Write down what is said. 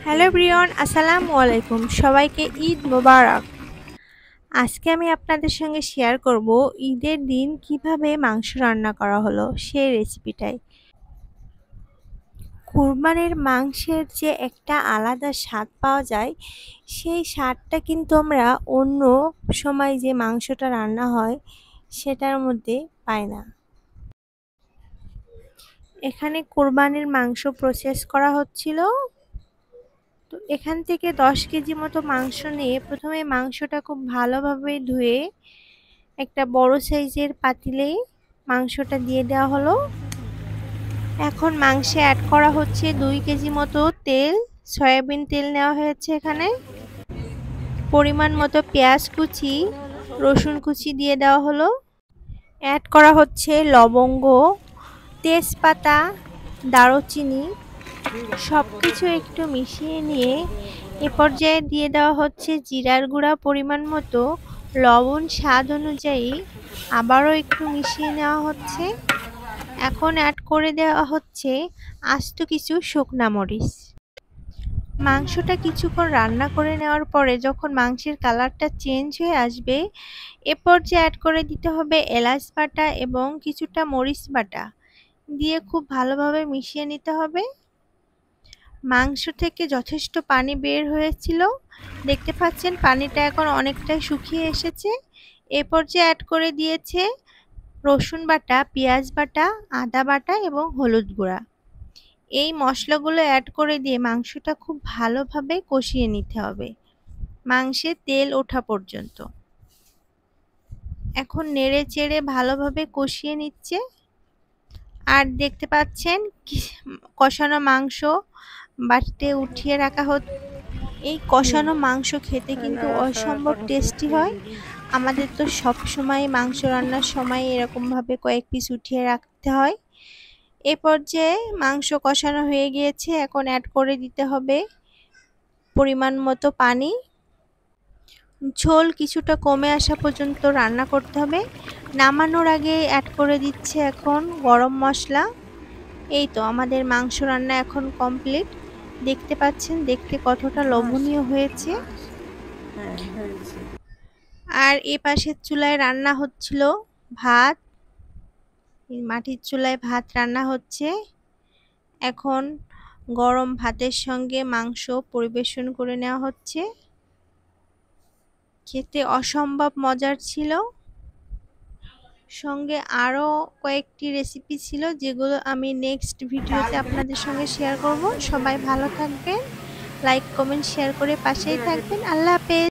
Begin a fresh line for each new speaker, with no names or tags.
Hello Brian, আসসালামু আলাইকুম। সবাইকে ঈদ মোবারক। আজকে আমি আপনাদের সঙ্গে শেয়ার করব ঈদের দিন কিভাবে মাংস রান্না করা হলো সেই রেসিপিটাই। কুরবানির মাংসের যে একটা আলাদা স্বাদ পাওয়া যায়, সেই স্বাদটা কিন্তু আমরা অন্য সময় যে মাংসটা রান্না হয় সেটার মধ্যে পাই না। এখানে কুরবানির মাংস প্রসেস করা হচ্ছিল। তো এখান থেকে 10 কেজি মতো মাংস নিয়ে প্রথমে মাংসটা খুব ভালোভাবে ধুয়ে একটা বড় সাইজের পাতিলে মাংসটা দিয়ে দেওয়া হলো। এখন মাংসে অ্যাড করা হচ্ছে 2 কেজি মতো তেল, সয়াবিন তেল নেওয়া হয়েছে এখানে। পরিমাণ মতো পেঁয়াজ কুচি, রসুন কুচি দিয়ে দেওয়া হলো। অ্যাড করা হচ্ছে লবঙ্গ, তেজপাতা, দারুচিনি, সব কিছু একটু মিশিয়ে নিয়ে এ পর্যায়ে দিয়ে দেওয়া হচ্ছে জিরার গুঁড়া পরিমাণ মতো, লবণ স্বাদ অনুযায়ী আবারও একটু মিশিয়ে নেওয়া হচ্ছে। এখন অ্যাড করে দেওয়া হচ্ছে আস্ত কিছু শুকনা মরিচ। মাংসটা কিছুক্ষণ রান্না করে নেওয়ার পরে যখন মাংসের কালারটা চেঞ্জ হয়ে আসবে, এ পর্যায়ে অ্যাড করে দিতে হবে এলাচ বাটা এবং কিছুটা মরিচ বাটা দিয়ে খুব ভালোভাবে মিশিয়ে নিতে হবে। মাংস থেকে যথেষ্ট পানি বের হয়েছিল, দেখতে পাচ্ছেন পানিটা এখন অনেকটাই শুকিয়ে এসেছে। এ পর্যায়ে অ্যাড করে দিয়েছে রসুন বাটা, পেঁয়াজ বাটা, আদা বাটা এবং হলুদ গুঁড়া। এই মশলাগুলো অ্যাড করে দিয়ে মাংসটা খুব ভালোভাবে কষিয়ে নিতে হবে মাংসে তেল ওঠা পর্যন্ত। এখন নেড়ে চেড়ে ভালোভাবে কষিয়ে নিচ্ছে। আর দেখতে পাচ্ছেন কষানো মাংস বাটিতে উঠিয়ে রাখা হচ্ছে। এই কষানো মাংস খেতে কিন্তু অসম্ভব টেস্টি হয়। আমাদের তো সব সময় মাংস রান্নার সময় এরকমভাবে কয়েক পিস উঠিয়ে রাখতে হয়। এ পর্যায়ে মাংস কষানো হয়ে গিয়েছে, এখন অ্যাড করে দিতে হবে পরিমাণ মতো পানি। ঝোল কিছুটা কমে আসা পর্যন্ত রান্না করতে হবে। নামানোর আগে অ্যাড করে দিচ্ছে এখন গরম মশলা। এই তো আমাদের মাংস রান্না এখন কমপ্লিট। দেখতে পাচ্ছেন দেখতে কতটা লোভনীয় হয়েছে। আর এ পাশের চুলায় রান্না হচ্ছিল ভাত। মাটির চুলায় ভাত রান্না হচ্ছে। এখন গরম ভাতের সঙ্গে মাংস পরিবেশন করে নেওয়া হচ্ছে। খেতে অসম্ভব মজার ছিল। সঙ্গে আরও কয়েকটি রেসিপি ছিল যেগুলো আমি নেক্সট ভিডিওতে আপনাদের সঙ্গে শেয়ার করব। সবাই ভালো থাকবেন, লাইক কমেন্ট শেয়ার করে পাশেই থাকবেন। আল্লাহ হাফেজ।